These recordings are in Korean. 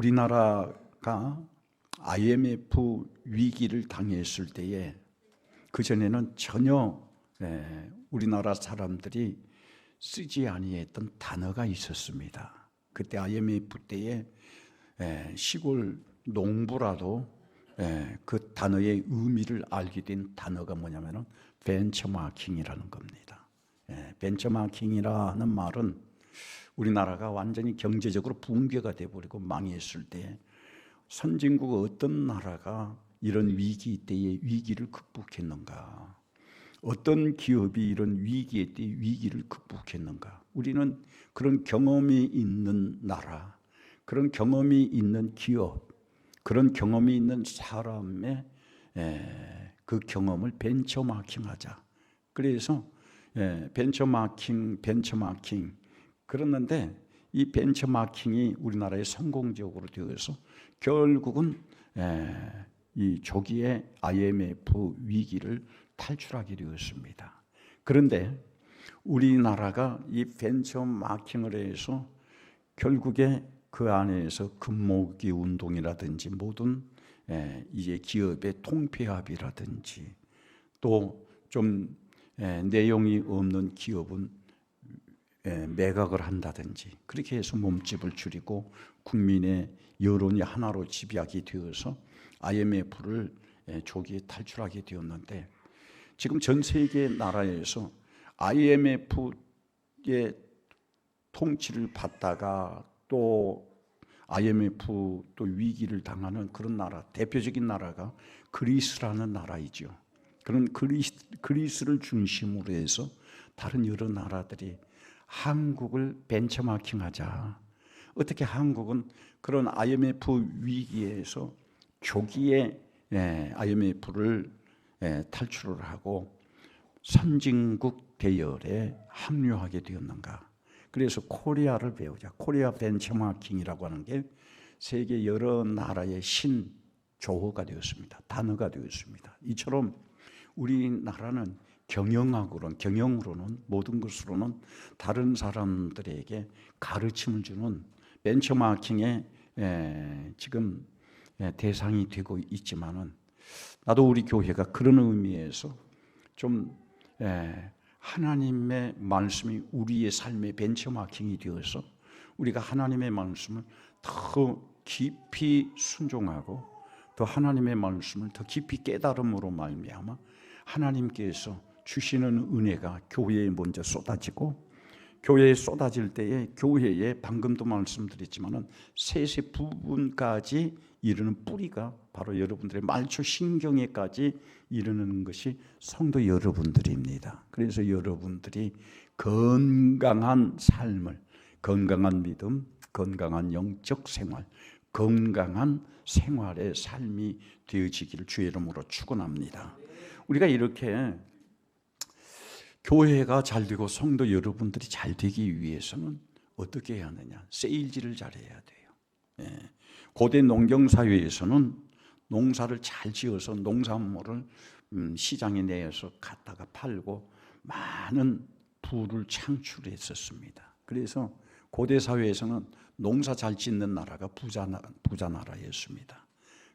우리나라가 IMF 위기를 당했을 때에 그전에는 전혀 우리나라 사람들이 쓰지 아니했던 단어가 있었습니다. 그때 IMF 때에 시골 농부라도 그 단어의 의미를 알게 된 단어가 뭐냐면은 벤처마킹이라는 겁니다. 벤처마킹이라는 말은 우리나라가 완전히 경제적으로 붕괴가 돼버리고 망했을 때 선진국 어떤 나라가 이런 위기 때에 위기를 극복했는가? 어떤 기업이 이런 위기에 때에 위기를 극복했는가? 우리는 그런 경험이 있는 나라, 그런 경험이 있는 기업, 그런 경험이 있는 사람의 그 경험을 벤처마킹하자. 그래서 벤처마킹 그랬는데 이 벤처마킹이 우리나라에 성공적으로 되어서 결국은 이 조기에 IMF 위기를 탈출하게 되었습니다. 그런데 우리나라가 이 벤처마킹을 해서 결국에 그 안에서 금모으기 운동이라든지 모든 이제 기업의 통폐합이라든지 또 좀 내용이 없는 기업은 매각을 한다든지 그렇게 해서 몸집을 줄이고 국민의 여론이 하나로 집약이 되어서 IMF를 조기에 탈출하게 되었는데 지금 전 세계 나라에서 IMF의 통치를 받다가 또 IMF 또 위기를 당하는 그런 나라, 대표적인 나라가 그리스라는 나라이죠. 그런 그리스를 중심으로 해서 다른 여러 나라들이 한국을 벤처마킹하자. 어떻게 한국은 그런 IMF 위기에서 조기에 IMF를 탈출을 하고 선진국 대열에 합류하게 되었는가? 그래서 코리아를 배우자. 코리아 벤처마킹이라고 하는 게 세계 여러 나라의 신조어가 되었습니다. 단어가 되었습니다. 이처럼 우리나라는 경영으로는 모든 것으로는 다른 사람들에게 가르침을 주는 벤처마킹의 지금 대상이 되고 있지만은 나도 우리 교회가 그런 의미에서 좀 하나님의 말씀이 우리의 삶의 벤처마킹이 되어서 우리가 하나님의 말씀을 더 깊이 순종하고 더 하나님의 말씀을 더 깊이 깨달음으로 말미암아 하나님께서 주시는 은혜가 교회에 먼저 쏟아지고 교회에 쏟아질 때에 교회에 방금도 말씀드렸지만은 세세 부분까지 이르는 뿌리가 바로 여러분들의 말초 신경에까지 이르는 것이 성도 여러분들입니다. 그래서 여러분들이 건강한 삶을, 건강한 믿음, 건강한 영적 생활, 건강한 생활의 삶이 되어지기를 주의 이름으로 축원합니다. 우리가 이렇게 교회가 잘 되고 성도 여러분들이 잘 되기 위해서는 어떻게 해야 하느냐? 세일즈를 잘해야 돼요. 고대 농경사회에서는 농사를 잘 지어서 농산물을 시장에 내어서 갖다가 팔고 많은 부를 창출했었습니다. 그래서 고대 사회에서는 농사 잘 짓는 나라가 부자 나라였습니다.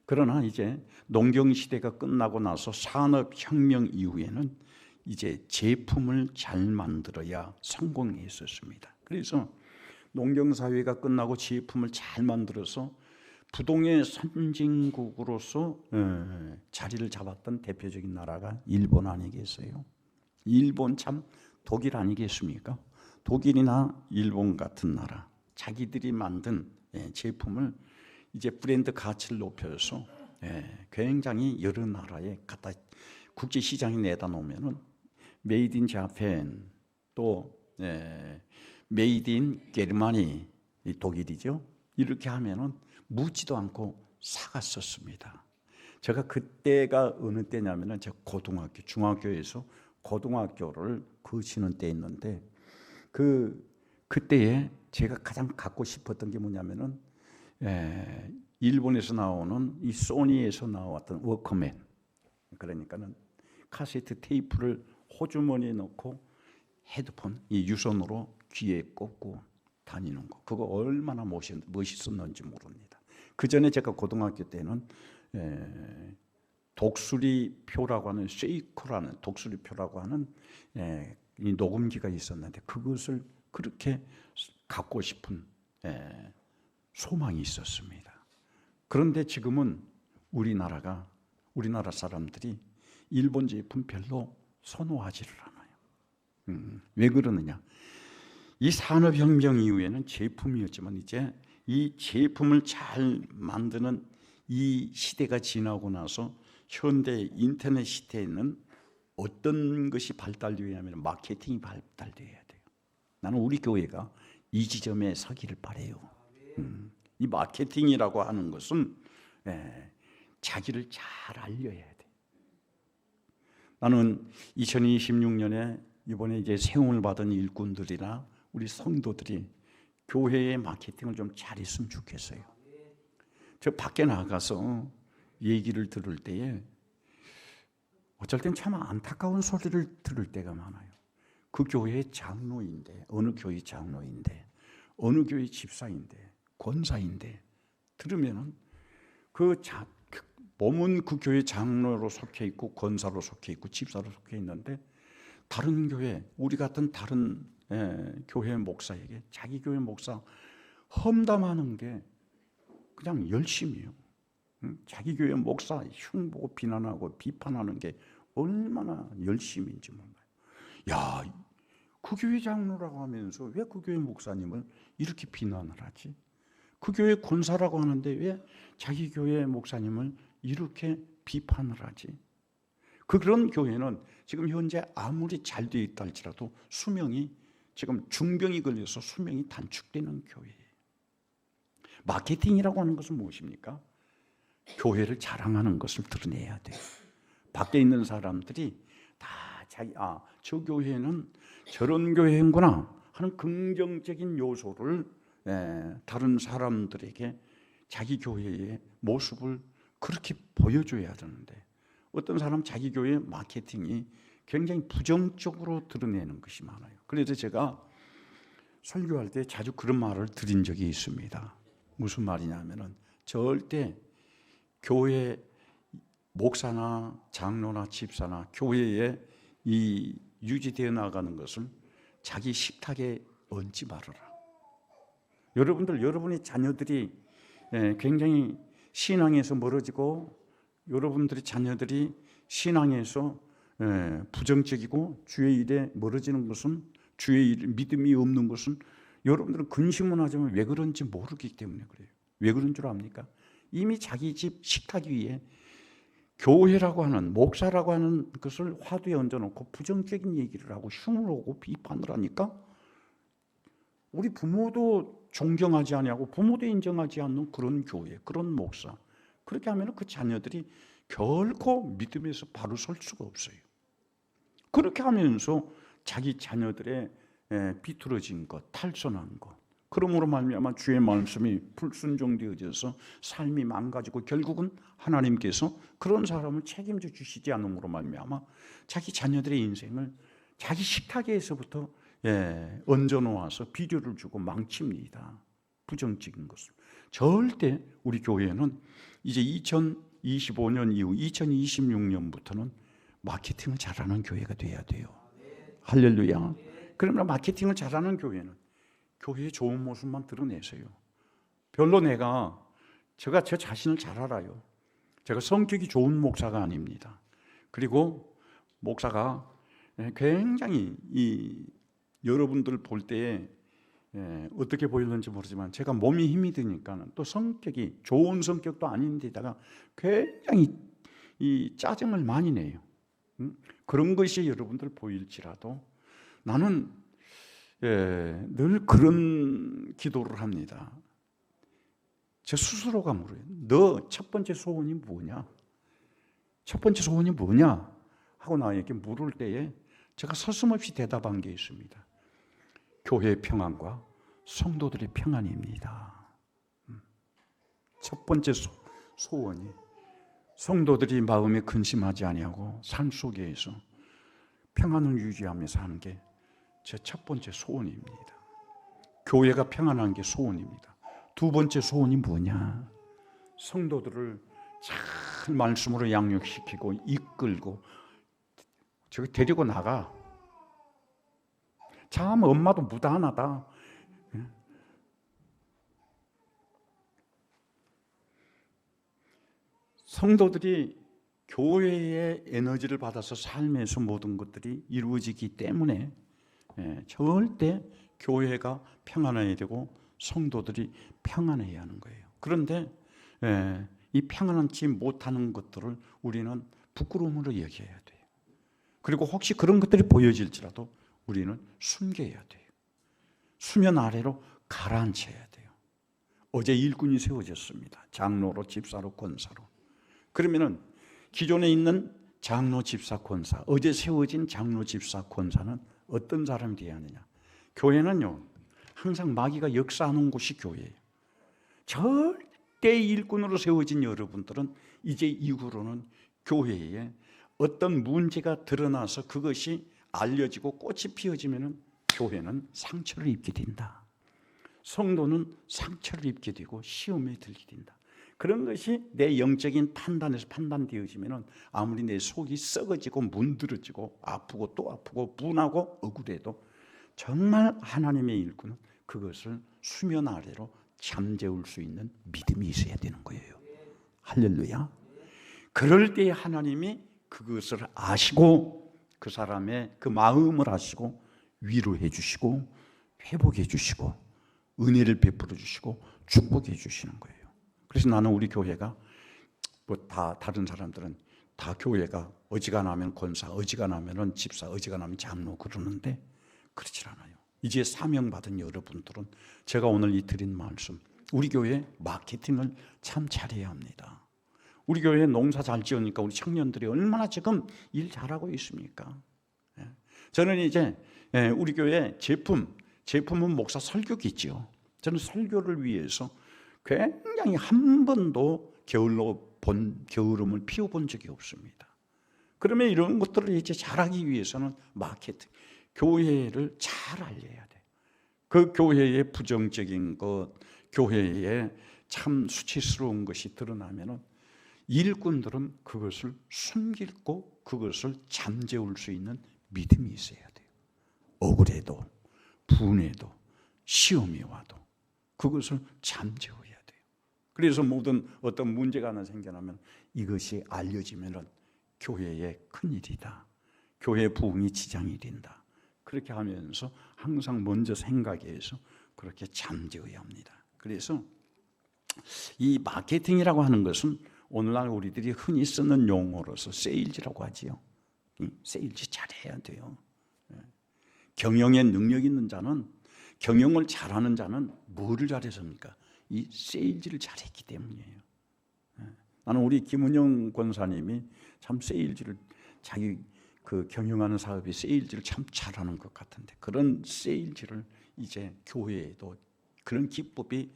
그러나 이제 농경 시대가 끝나고 나서 산업혁명 이후에는 이제 제품을 잘 만들어야 성공했었습니다. 그래서 농경사회가 끝나고 제품을 잘 만들어서 부동의 선진국으로서 자리를 잡았던 대표적인 나라가 일본 아니겠어요? 일본 참 독일 아니겠습니까? 독일이나 일본 같은 나라 자기들이 만든 제품을 이제 브랜드 가치를 높여서 굉장히 여러 나라에 갖다 국제 시장에 내다 놓으면은 메이드 인 자팬 또 메이드 인 게르마니 독일이죠. 이렇게 하면은 묻지도 않고 사갔었습니다. 제가 그때가 어느 때냐면은 제가 고등학교, 중학교에서 고등학교를 거치는 때였는데 그때에 제가 가장 갖고 싶었던 게 뭐냐면은 일본에서 나오는 이 소니에서 나왔던 워커맨, 그러니까는 카세트 테이프를 호주머니에 넣고 헤드폰 이 유선으로 귀에 꽂고 다니는 거, 그거 얼마나 멋있었는지 모릅니다. 그 전에 제가 고등학교 때는 독수리표라고 하는 쉐이커라는 독수리표라고 하는 이 녹음기가 있었는데 그것을 그렇게 갖고 싶은 소망이 있었습니다. 그런데 지금은 우리나라 사람들이 일본 제품 별로 선호하지를 않아요. 왜 그러느냐? 이 산업혁명 이후에는 제품이었지만 이제 이 제품을 잘 만드는 이 시대가 지나고 나서 현대 인터넷 시대에는 어떤 것이 발달되어야 하면 마케팅이 발달되어야 돼요. 나는 우리 교회가 이 지점에 서기를 바라요. 이 마케팅이라고 하는 것은 자기를 잘 알려야 돼. 나는 2026년에 이번에 이제 세움을 받은 일꾼들이나 우리 성도들이 교회의 마케팅을 좀 잘했으면 좋겠어요. 저 밖에 나가서 얘기를 들을 때에 어쩔 땐 참 안타까운 소리를 들을 때가 많아요. 그 교회의 장로인데, 어느 교회 장로인데, 어느 교회 집사인데, 권사인데 들으면은 몸은 그 교회 장로로 속해 있고 권사로 속해 있고 집사로 속해 있는데 다른 교회, 우리 같은 다른 교회 목사에게 자기 교회 목사 험담하는 게 그냥 열심이에요. 자기 교회 목사 흉보고 비난하고 비판하는 게 얼마나 열심인지 몰라요. 야, 그 교회 장로라고 하면서 왜 그 교회 목사님을 이렇게 비난을 하지? 그 교회 권사라고 하는데 왜 자기 교회 목사님을 이렇게 비판을 하지? 그런 교회는 지금 현재 아무리 잘 되어 있다 할지라도 수명이 지금 중병이 걸려서 수명이 단축되는 교회예요. 마케팅이라고 하는 것은 무엇입니까? 교회를 자랑하는 것을 드러내야 돼요. 밖에 있는 사람들이 다 저 교회는 저런 교회인구나 하는 긍정적인 요소를 다른 사람들에게 자기 교회의 모습을 그렇게 보여줘야 되는데 어떤 사람 자기 교회 마케팅이 굉장히 부정적으로 드러내는 것이 많아요. 그래서 제가 설교할 때 자주 그런 말을 드린 적이 있습니다. 무슨 말이냐면은 절대 교회 목사나 장로나 집사나 교회에 이 유지되어 나가는 것을 자기 식탁에 얹지 말아라. 여러분의 자녀들이 굉장히 신앙에서 멀어지고 여러분들의 자녀들이 신앙에서 부정적이고 주의 일에 멀어지는 것은 주의 일 믿음이 없는 것은 여러분들은 근심은 하지만 왜 그런지 모르기 때문에 그래요. 왜 그런 줄 압니까? 이미 자기 집 식탁 위에 교회라고 하는 목사라고 하는 것을 화두에 얹어놓고 부정적인 얘기를 하고 흉을 오고 비판을 하니까 우리 부모도 존경하지 아니하고 부모도 인정하지 않는 그런 교회, 그런 목사 그렇게 하면 그 자녀들이 결코 믿음에서 바로 설 수가 없어요. 그렇게 하면서 자기 자녀들의 비뚤어진 것, 탈선한 것 그러므로 말미암아 주의 말씀이 불순종되어져서 삶이 망가지고 결국은 하나님께서 그런 사람을 책임져 주시지 않음으로 말미암아 자기 자녀들의 인생을 자기 식탁에서부터 얹어놓아서 비료를 주고 망칩니다. 부정적인 것을. 절대 우리 교회는 이제 2025년 이후 2026년부터는 마케팅을 잘하는 교회가 돼야 돼요. 할렐루야. 그러나 마케팅을 잘하는 교회는 교회의 좋은 모습만 드러내세요. 별로 제가 제 자신을 잘 알아요. 제가 성격이 좋은 목사가 아닙니다. 그리고 목사가 굉장히 여러분들 볼 때에 어떻게 보이는지 모르지만 제가 몸이 힘이 드니까 또 성격이 좋은 성격도 아닌데다가 굉장히 짜증을 많이 내요. 그런 것이 여러분들 보일지라도 나는 늘 그런 기도를 합니다. 제 스스로가 물어요. 너 첫 번째 소원이 뭐냐? 첫 번째 소원이 뭐냐? 하고 나에게 물을 때에 제가 서슴없이 대답한 게 있습니다. 교회의 평안과 성도들의 평안입니다. 첫 번째 소원이 성도들이 마음에 근심하지 아니하고 삶 속에서 평안을 유지하며 사는 게 제 첫 번째 소원입니다. 교회가 평안한 게 소원입니다. 두 번째 소원이 뭐냐? 성도들을 잘 말씀으로 양육시키고 이끌고 저기 데리고 나가. 참 엄마도 무단하다. 성도들이 교회의 에너지를 받아서 삶에서 모든 것들이 이루어지기 때문에 절대 교회가 평안해야 되고 성도들이 평안해야 하는 거예요. 그런데 이 평안하지 못하는 것들을 우리는 부끄러움으로 여겨야 돼요. 그리고 혹시 그런 것들이 보여질지라도 우리는 숨겨야 돼요. 수면 아래로 가라앉혀야 돼요. 어제 일꾼이 세워졌습니다. 장로로, 집사로, 권사로. 그러면은 기존에 있는 장로, 집사, 권사, 어제 세워진 장로, 집사, 권사는 어떤 사람이 되어야 하느냐? 교회는요, 항상 마귀가 역사하는 곳이 교회예요. 절대 일꾼으로 세워진 여러분들은 이제 이후로는 교회에 어떤 문제가 드러나서 그것이 알려지고 꽃이 피어지면은 교회는 상처를 입게 된다. 성도는 상처를 입게 되고 시험에 들게 된다. 그런 것이 내 영적인 판단에서 판단되어지면은 아무리 내 속이 썩어지고 문드러지고 아프고 또 아프고 분하고 억울해도 정말 하나님의 일꾼은 그것을 수면 아래로 잠재울 수 있는 믿음이 있어야 되는 거예요. 할렐루야. 그럴 때 하나님이 그것을 아시고 그 사람의 그 마음을 아시고 위로해 주시고 회복해 주시고 은혜를 베풀어 주시고 축복해 주시는 거예요. 그래서 나는 우리 교회가 뭐 다 다른 사람들은 다 교회가 어지간하면 권사, 어지간하면 집사, 어지간하면 장로 그러는데 그렇지 않아요. 이제 사명받은 여러분들은 제가 오늘 이 드린 말씀, 우리 교회 마케팅을 참 잘해야 합니다. 우리 교회 농사 잘 지으니까 우리 청년들이 얼마나 지금 일 잘하고 있습니까? 저는 이제 우리 교회 제품은 목사 설교겠죠. 저는 설교를 위해서 굉장히 한 번도 겨울음을 피워본 적이 없습니다. 그러면 이런 것들을 이제 잘하기 위해서는 마케팅, 교회를 잘 알려야 돼. 그 교회의 부정적인 것, 교회에 참 수치스러운 것이 드러나면은 일꾼들은 그것을 숨기고 그것을 잠재울 수 있는 믿음이 있어야 돼요. 억울해도 분해도 시험이 와도 그것을 잠재워야 돼요. 그래서 모든 어떤 문제가 하나 생겨나면 이것이 알려지면은 교회에 큰일이다. 교회 부흥이 지장이 된다. 그렇게 하면서 항상 먼저 생각해서 그렇게 잠재워야 합니다. 그래서 이 마케팅이라고 하는 것은 오늘날 우리들이 흔히 쓰는 용어로서 세일즈라고 하지요. 세일즈 잘해야 돼요. 경영에 능력 있는 자는, 경영을 잘하는 자는 뭐를 잘해서입니까? 이 세일즈를 잘했기 때문이에요. 나는 우리 김은영 권사님이 참 세일즈를, 자기 그 경영하는 사업이 세일즈를 참 잘하는 것 같은데, 그런 세일즈를 이제 교회에도 그런 기법이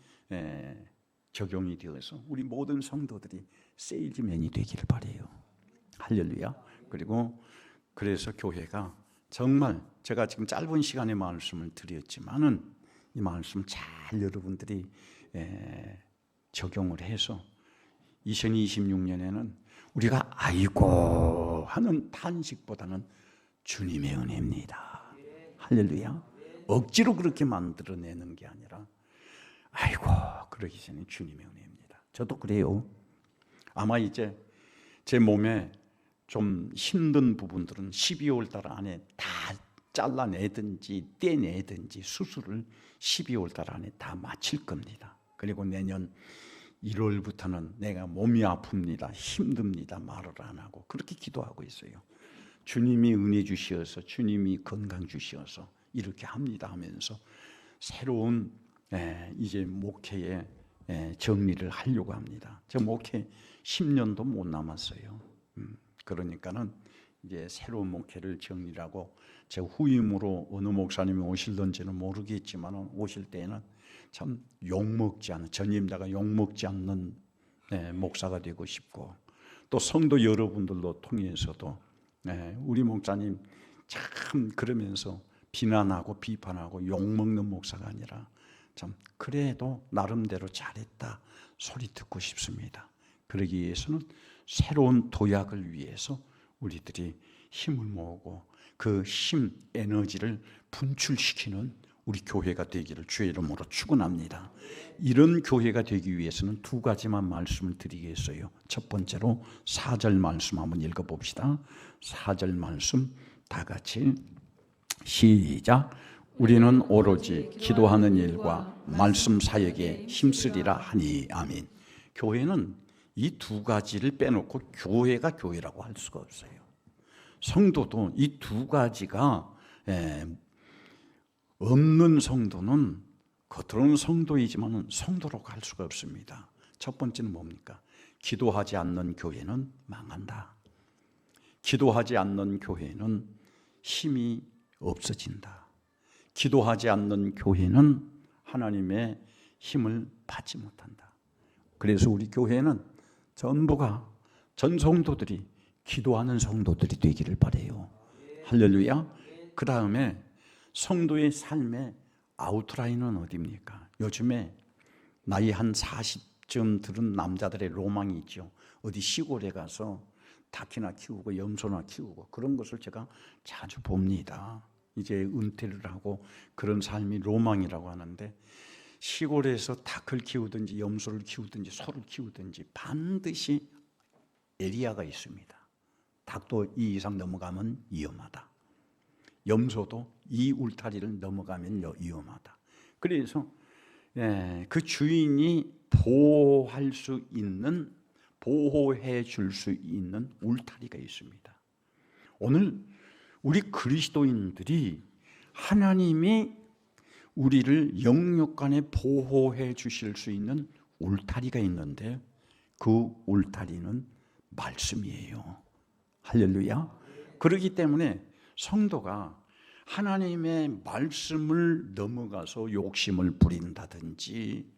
적용이 되어서 우리 모든 성도들이 세일즈맨이 되기를 바라요. 할렐루야. 그리고 그래서 교회가 정말, 제가 지금 짧은 시간에 말씀을 드렸지만은 이 말씀 잘 여러분들이 적용을 해서 2026년에는 우리가 아이고 하는 탄식보다는 주님의 은혜입니다. 할렐루야. 억지로 그렇게 만들어내는 게 아니라 아이고 그러기 전에 주님의 은혜입니다. 저도 그래요. 아마 이제 제 몸에 좀 힘든 부분들은 12월 달 안에 다 잘라내든지 떼내든지 수술을 12월 달 안에 다 마칠 겁니다. 그리고 내년 1월부터는 내가 몸이 아픕니다, 힘듭니다 말을 안 하고 그렇게 기도하고 있어요. 주님이 은혜 주시어서, 주님이 건강 주시어서 이렇게 합니다 하면서 새로운 이제 목회에 정리를 하려고 합니다. 저 목회 10년도 못 남았어요. 그러니까는 이제 새로운 목회를 정리하고, 제 후임으로 어느 목사님이 오실런지는 모르겠지만 오실 때에는 참 욕먹지 않는, 전임자가 욕먹지 않는 목사가 되고 싶고, 또 성도 여러분들로 통해서도 우리 목사님 참 그러면서 비난하고 비판하고 욕먹는 목사가 아니라 참 그래도 나름대로 잘했다 소리 듣고 싶습니다. 그러기 위해서는 새로운 도약을 위해서 우리들이 힘을 모으고 그 힘, 에너지를 분출시키는 우리 교회가 되기를 주의 이름으로 축원합니다. 이런 교회가 되기 위해서는 두 가지만 말씀을 드리겠어요. 첫 번째로 4절 말씀 한번 읽어봅시다. 4절 말씀 다 같이 시작. 우리는 오로지 기도하는 일과 말씀 사역에 힘쓰리라 하니. 아멘. 교회는 이 두 가지를 빼놓고 교회가 교회라고 할 수가 없어요. 성도도 이 두 가지가 없는 성도는 겉으로는 성도이지만 성도로 갈 수가 없습니다. 첫 번째는 뭡니까? 기도하지 않는 교회는 망한다. 기도하지 않는 교회는 힘이 없어진다. 기도하지 않는 교회는 하나님의 힘을 받지 못한다. 그래서 우리 교회는 전부가 전 성도들이 기도하는 성도들이 되기를 바라요. 할렐루야. 그 다음에 성도의 삶의 아웃라인은 어디입니까? 요즘에 나이 한 40쯤 들은 남자들의 로망이 있죠. 어디 시골에 가서 닭이나 키우고 염소나 키우고 그런 것을 제가 자주 봅니다. 이제 은퇴를 하고 그런 삶이 로망이라고 하는데, 시골에서 닭을 키우든지 염소를 키우든지 소를 키우든지 반드시 에리아가 있습니다. 닭도 이 이상 넘어가면 위험하다. 염소도 이 울타리를 넘어가면 위험하다. 그래서 그 주인이 보호할 수 있는, 보호해 줄 수 있는 울타리가 있습니다. 오늘 우리 그리스도인들이 하나님이 우리를 영육간에 보호해 주실 수 있는 울타리가 있는데 그 울타리는 말씀이에요. 할렐루야. 그렇기 때문에 성도가 하나님의 말씀을 넘어가서 욕심을 부린다든지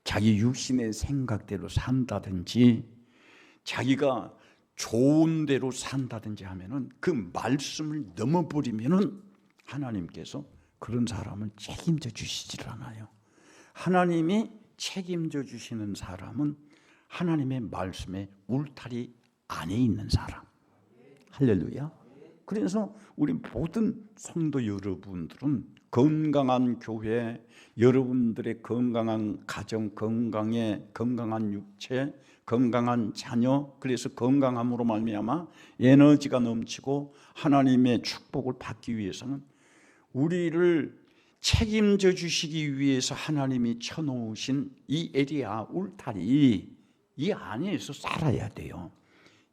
자기 육신의 생각대로 산다든지 자기가 좋은 대로 산다든지 하면은 그 말씀을 넘어버리면은 하나님께서 그런 사람을 책임져 주시질 않아요. 하나님이 책임져 주시는 사람은 하나님의 말씀의 울타리 안에 있는 사람. 할렐루야. 그래서 우리 모든 성도 여러분들은 건강한 교회, 여러분들의 건강한 가정, 건강한 육체, 건강한 자녀, 그래서 건강함으로 말미암아 에너지가 넘치고 하나님의 축복을 받기 위해서는 우리를 책임져 주시기 위해서 하나님이 쳐놓으신 이 에리아 울타리, 이 안에서 살아야 돼요.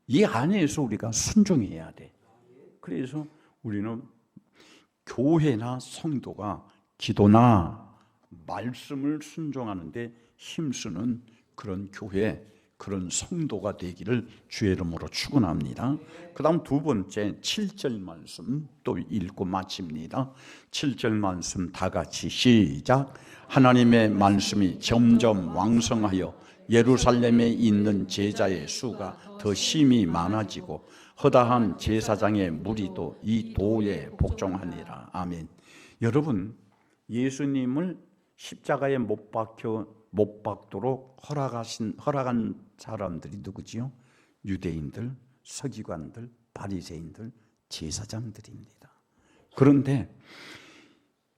이 안에서 우리가 순종해야 돼. 그래서 우리는 교회나 성도가 기도나 말씀을 순종하는데 힘쓰는 그런 교회, 그런 성도가 되기를 주의 이름으로 축원합니다. 그 다음 두 번째 7절 말씀 또 읽고 마칩니다. 7절 말씀 다 같이 시작. 하나님의 말씀이 점점 왕성하여 예루살렘에 있는 제자의 수가 더 심히 많아지고 허다한 제사장의 무리도 이 도에 복종하니라. 아멘. 여러분, 예수님을 십자가에 못 박도록 허락한 사람들이 누구지요? 유대인들, 서기관들, 바리새인들, 제사장들입니다. 그런데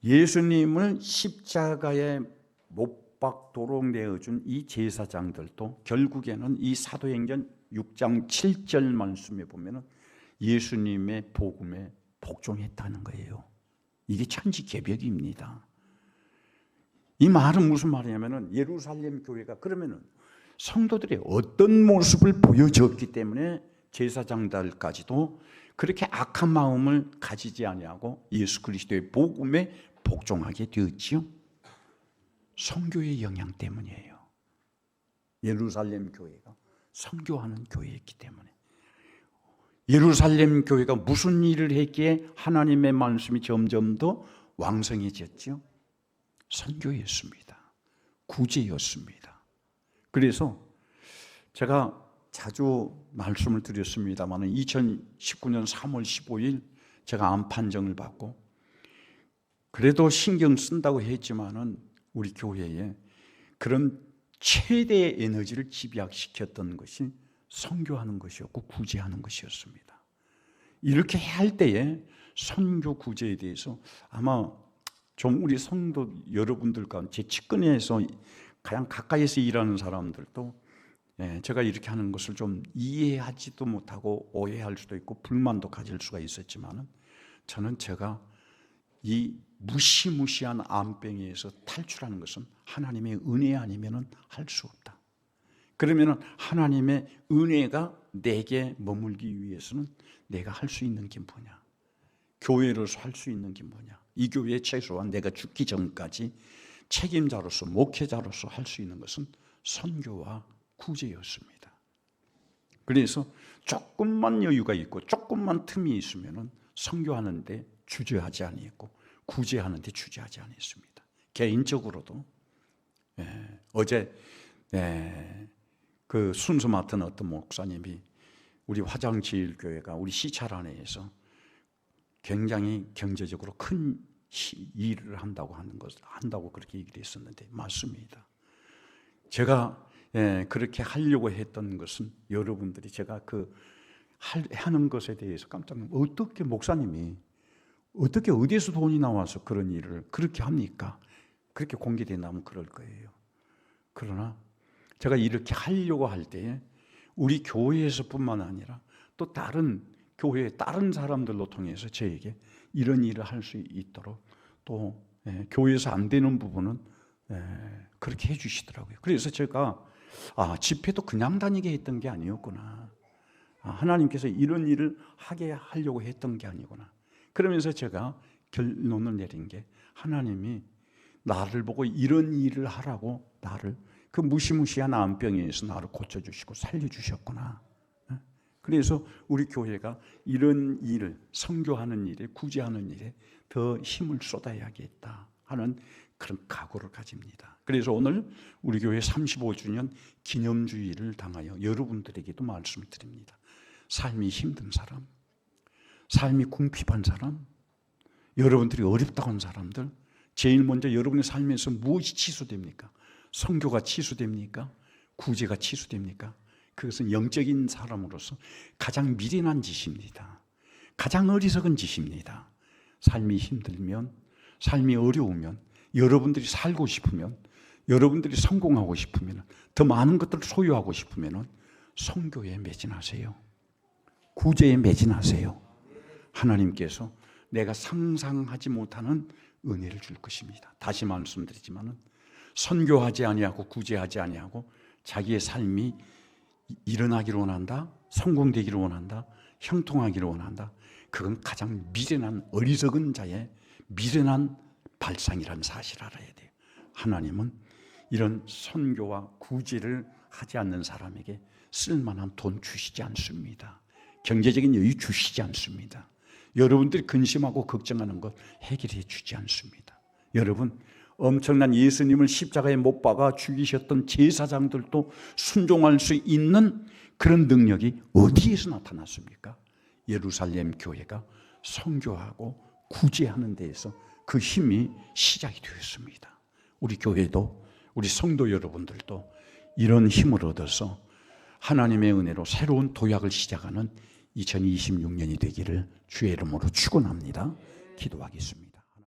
예수님을 십자가에 못 박도록 내어준 이 제사장들도 결국에는 이 사도행전 6장 7절 말씀에 보면은 예수님의 복음에 복종했다는 거예요. 이게 천지개벽입니다. 이 말은 무슨 말이냐면은 예루살렘 교회가 그러면은 성도들이 어떤 모습을 보여줬기 때문에 제사장들까지도 그렇게 악한 마음을 가지지 아니하고 예수 그리스도의 복음에 복종하게 되었지요. 선교의 영향 때문이에요. 예루살렘 교회가 선교하는 교회였기 때문에. 예루살렘 교회가 무슨 일을 했기에 하나님의 말씀이 점점 더 왕성해졌죠? 선교였습니다. 구제였습니다. 그래서 제가 자주 말씀을 드렸습니다만 2019년 3월 15일 제가 암 판정을 받고 그래도 신경 쓴다고 했지만은 우리 교회에 그런 최대의 에너지를 집약시켰던 것이 선교하는 것이었고 구제하는 것이었습니다. 이렇게 할 때에 선교 구제에 대해서 아마 좀 우리 성도 여러분들 가운데 제 측근에서 가장 가까이서 일하는 사람들도 제가 이렇게 하는 것을 좀 이해하지도 못하고 오해할 수도 있고 불만도 가질 수가 있었지만 저는 제가 이 무시무시한 암병에서 탈출하는 것은 하나님의 은혜 아니면 할 수 없다. 그러면 하나님의 은혜가 내게 머물기 위해서는 내가 할 수 있는 게 뭐냐? 교회로서 할 수 있는 게 뭐냐? 이 교회에 최소한 내가 죽기 전까지 책임자로서 목회자로서 할 수 있는 것은 선교와 구제였습니다. 그래서 조금만 여유가 있고 조금만 틈이 있으면 선교하는데 주저하지 아니했고 구제하는데 주저하지 않았습니다. 개인적으로도 어제 그 순서 맡은 어떤 목사님이 우리 화장지일교회가 우리 시찰안에서 굉장히 경제적으로 큰 일을 한다고 그렇게 얘기를 했었는데 맞습니다. 제가 그렇게 하려고 했던 것은 여러분들이 제가 하는 것에 대해서 깜짝 놀라서 어떻게 목사님이 어떻게 어디에서 돈이 나와서 그런 일을 그렇게 합니까? 그렇게 공개된다면 그럴 거예요. 그러나 제가 이렇게 하려고 할 때에 우리 교회에서뿐만 아니라 또 다른 교회의 다른 사람들로 통해서 저에게 이런 일을 할 수 있도록 또 교회에서 안 되는 부분은 그렇게 해주시더라고요. 그래서 제가 집회도 그냥 다니게 했던 게 아니었구나. 하나님께서 이런 일을 하게 하려고 했던 게 아니구나. 그러면서 제가 결론을 내린 게 하나님이 나를 보고 이런 일을 하라고 나를 그 무시무시한 암병에서 나를 고쳐주시고 살려주셨구나. 그래서 우리 교회가 이런 일을 선교하는 일에 구제하는 일에 더 힘을 쏟아야겠다 하는 그런 각오를 가집니다. 그래서 오늘 우리 교회 35주년 기념주의를 당하여 여러분들에게도 말씀을 드립니다. 삶이 힘든 사람, 삶이 궁핍한 사람, 여러분들이 어렵다고 하는 사람들, 제일 먼저 여러분의 삶에서 무엇이 취소됩니까? 선교가 취소됩니까? 구제가 취소됩니까? 그것은 영적인 사람으로서 가장 미련한 짓입니다. 가장 어리석은 짓입니다. 삶이 힘들면, 삶이 어려우면, 여러분들이 살고 싶으면, 여러분들이 성공하고 싶으면, 더 많은 것들을 소유하고 싶으면 선교에 매진하세요. 구제에 매진하세요. 하나님께서 내가 상상하지 못하는 은혜를 줄 것입니다. 다시 말씀드리지만은 선교하지 아니하고 구제하지 아니하고 자기의 삶이 일어나기를 원한다, 성공되기를 원한다, 형통하기를 원한다. 그건 가장 미련한 어리석은 자의 미련한 발상이라는 사실을 알아야 돼요. 하나님은 이런 선교와 구제를 하지 않는 사람에게 쓸만한 돈 주시지 않습니다. 경제적인 여유 주시지 않습니다. 여러분들이 근심하고 걱정하는 것 해결해 주지 않습니다. 여러분, 엄청난 예수님을 십자가에 못 박아 죽이셨던 제사장들도 순종할 수 있는 그런 능력이 어디에서 나타났습니까? 예루살렘 교회가 선교하고 구제하는 데에서 그 힘이 시작이 되었습니다. 우리 교회도 우리 성도 여러분들도 이런 힘을 얻어서 하나님의 은혜로 새로운 도약을 시작하는 2026년이 되기를 주의 이름으로 축원합니다. 기도하겠습니다.